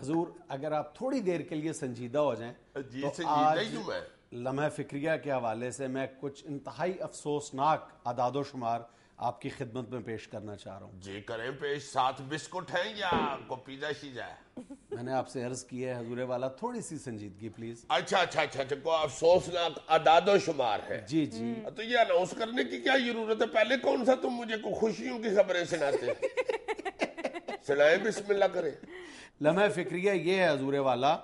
حضور اگر آپ تھوڑی دیر کے لیے سنجیدہ ہو جائیں تو آج لمحہ فکریہ کے حوالے سے میں کچھ انتہائی افسوسناک اعداد و شمار آپ کی خدمت میں پیش کرنا چاہ رہا ہوں. جی کریں پیش. 7 بسکٹ ہیں یا کو پیزا شیزا ہے؟ میں نے آپ سے عرض کی ہے حضور والا تھوڑی سی سنجیدگی پلیز. اچھا کوئی افسوسناک اعداد و شمار ہے. جی جی. تو یہ اناؤنس کرنے کی کیا ضرورت ہے؟ پہلے کون سا تم مجھے کو خوشیوں کی خبریں سناتے؟ سنائیں بسم اللہ کریں. لمحہ فکریہ یہ ہے حضور والا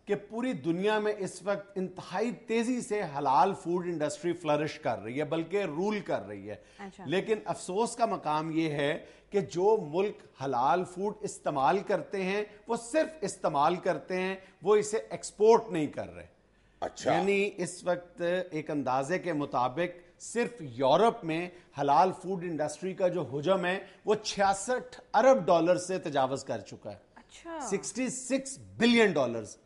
کہ پوری دنیا میں اس وقت انتہائی تیزی سے حلال فوڈ انڈسٹری فلرش کر رہی ہے بلکہ رول کر رہی ہے. لیکن افسوس کا مقام یہ ہے کہ جو ملک حلال فوڈ استعمال کرتے ہیں وہ صرف استعمال کرتے ہیں, وہ اسے ایکسپورٹ نہیں کر رہے. اچھا. یعنی اس وقت ایک اندازے کے مطابق صرف یورپ میں حلال فوڈ انڈسٹری کا جو حجم ہے وہ $66 ارب سے تجاوز کر چکا ہے. 66 بلین ڈالرز.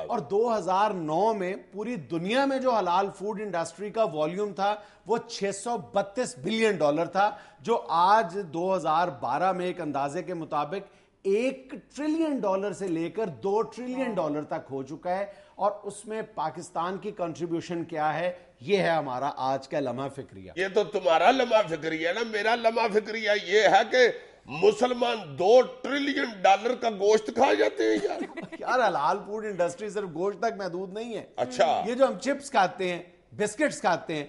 اور 2009 میں پوری دنیا میں جو حلال فوڈ انڈسٹری کا والیوم تھا وہ $632 بلین تھا, جو آج 2012 میں ایک اندازے کے مطابق $1 ٹریلین سے لے کر $2 ٹریلین تک ہو چکا ہے. اور اس میں پاکستان کی کنٹریبیوشن کیا ہے, یہ ہے ہمارا آج کا لمحہ فکریہ. یہ تو تمہارا لمحہ فکریہ ہے نا. میرا لمحہ فکریہ یہ ہے کہ مسلمان $2 ٹریلین کا گوشت کھا جاتے ہیں یار. یار حلال فوڈ انڈسٹری صرف گوشت تک محدود نہیں ہے. اچھا. یہ جو ہم چپس کھاتے ہیں, بسکٹس کھاتے ہیں,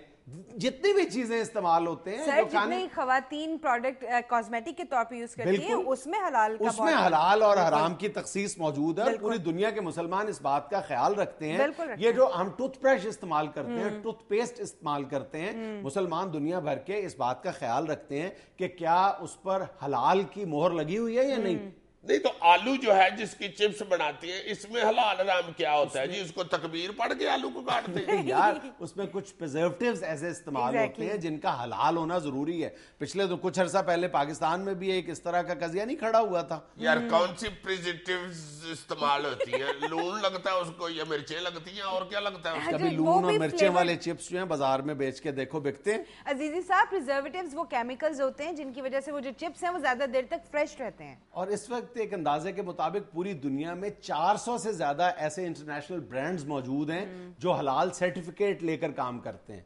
جتنی بھی چیزیں استعمال ہوتے ہیں, سر جتنی خواتین پروڈکٹ کاسمیٹک کے طور پہ یوز کرتی ہیں اس میں حلال کا, اس میں حلال اور حرام کی تخصیص موجود ہے. اور پوری دنیا کے مسلمان اس بات کا خیال رکھتے ہیں. یہ جو ہم ٹوتھ برش استعمال کرتے ہیں, ٹوتھ پیسٹ استعمال کرتے ہیں, مسلمان دنیا بھر کے اس بات کا خیال رکھتے ہیں کہ کیا اس پر حلال کی مہر لگی ہوئی ہے یا نہیں. نہیں تو آلو جو ہے جس کی چپس بناتی ہے اس میں حلال حرام کیا ہوتا ہے جی؟ اس کو تکبیر پڑھ کے آلو کو کاٹتے ہیں یار. اس میں کچھ پریزرویٹیوز ایسے استعمال ہوتے ہیں جن کا حلال ہونا ضروری ہے. پچھلے تو کچھ عرصہ پہلے پاکستان میں بھی ایک اس طرح کا قضیہ نہیں کھڑا ہوا تھا. یار کون سی پریزرویٹیوز استعمال ہوتی ہیں؟ لون لگتا ہے اس کو یا مرچیں لگتی ہیں اور کیا لگتا ہے؟ کبھی لون اور مرچیں والے چپس جو ہیں بازار میں بیچ کے دیکھو بکتے ہیں. عزیزی صاحب پریزرویٹیوز وہ کیمیکلز ہوتے ہیں جن کی وجہ سے وہ جو چپس ہیں وہ زیادہ دیر تک فریش رہتے ہیں. اور اس وقت ایک اندازے کے مطابق پوری دنیا میں 400 سے زیادہ ایسے انٹرنیشنل برانڈز موجود ہیں جو حلال سرٹیفکیٹ لے کر کام کرتے ہیں.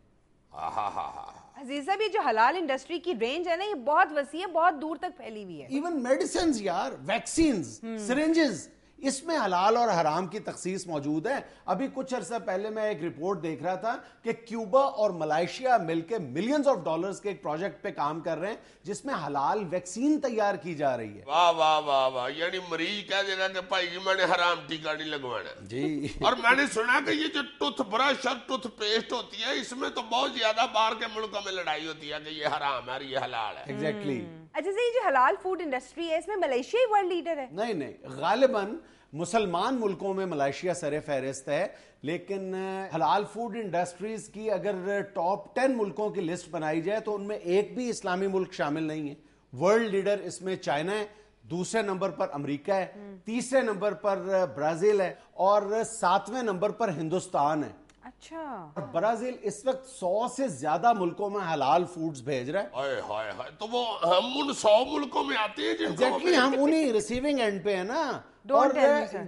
عزیزہ بھی جو حلال انڈسٹری کی رینج ہے نا یہ بہت وسیع ہے, بہت دور تک پھیلی ہوئی ہے. ایون میڈیسنز یار, ویکسینز, سرنجز, اس میں حلال اور حرام کی تخصیص موجود ہے. ابھی کچھ عرصہ پہلے میں ایک رپورٹ دیکھ رہا تھا کہ کیوبا اور ملائیشیا مل کے ملینز آف ڈالرز کے ایک پروجیکٹ پہ کام کر رہے ہیں جس میں حلال ویکسین تیار کی جا رہی ہے. واہ واہ واہ واہ. یعنی مریض کہہ دے گا کہ بھائی جی میں نے حرام ٹیکا نہیں لگوانا جی. اور میں نے سنا کہ یہ جو ٹوتھ برش اور ٹوتھ پیسٹ ہوتی ہے اس میں تو بہت زیادہ باہر کے ملکوں میں لڑائی ہوتی ہے کہ یہ حرام ہے اور یہ حلال ہے. ایگزیکٹلی. اچھا یہ جو حلال فوڈ انڈسٹری ہے اس میں ملیشیا ہی ورلڈ لیڈر ہے؟ نہیں, غالباً مسلمان ملکوں میں ملائیشیا سر فہرست ہے, لیکن حلال فوڈ انڈسٹریز کی اگر ٹاپ 10 ملکوں کی لسٹ بنائی جائے تو ان میں ایک بھی اسلامی ملک شامل نہیں ہے. ورلڈ لیڈر اس میں چائنا ہے, دوسرے نمبر پر امریکہ ہے, تیسرے نمبر پر برازیل ہے اور 7ویں نمبر پر ہندوستان ہے. اچھا. برازیل اس وقت 100 سے زیادہ ملکوں میں حلال فوڈز بھیج رہا ہے. ہائے تو وہ ہم ان 100 ملکوں میں آتے ہیں ایگزیکٹلی, ہم انہی ریسیونگ اینڈ پہ ہیں نا. اور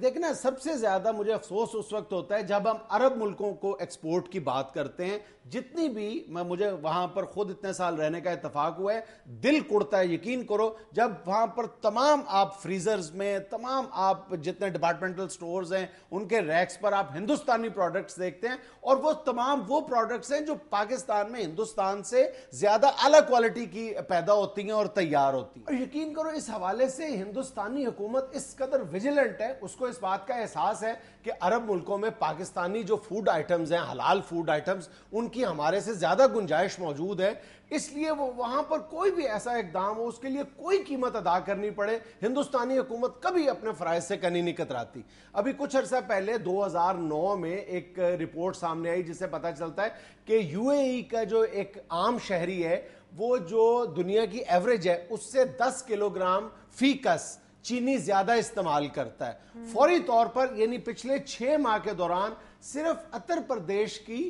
دیکھنا سب سے زیادہ مجھے افسوس اس وقت ہوتا ہے جب ہم عرب ملکوں کو ایکسپورٹ کی بات کرتے ہیں. جتنی بھی مجھے وہاں پر خود اتنے سال رہنے کا اتفاق ہوا ہے, دل کڑتا ہے یقین کرو جب وہاں پر تمام آپ فریزرز میں, تمام آپ جتنے ڈپارٹمنٹل سٹورز ہیں ان کے ریکس پر آپ ہندوستانی پروڈکٹس دیکھتے ہیں اور وہ تمام وہ پروڈکٹس ہیں جو پاکستان میں ہندوستان سے زیادہ اعلیٰ کوالٹی کی پیدا ہوتی ہیں اور تیار ہوتی ہیں. اور یقین کرو اس حوالے سے ہندوستانی حکومت اس قدر ویجیلنٹ ہے, اس کو اس بات کا احساس ہے کہ عرب ملکوں میں پاکستانی جو فوڈ آئٹمز ہیں, حلال فوڈ آئٹمز, ان کی ہمارے سے زیادہ گنجائش موجود ہے. اس لیے وہ وہاں پر کوئی بھی ایسا اقدام ہو اس کے لیے کوئی قیمت ادا کرنی پڑے, ہندوستانی حکومت کبھی اپنے فرائض سے کنی نہیں کتراتی. ابھی کچھ عرصہ پہلے 2009 میں ایک رپورٹ سامنے آئی جس سے پتہ چلتا ہے کہ یو اے ای کا جو ایک عام شہری ہے وہ جو دنیا کی ایوریج ہے اس سے 10 کلو گرام فی کس چینی زیادہ استعمال کرتا ہے. فوری طور پر یعنی پچھلے 6 ماہ کے دوران صرف اتر پردیش کی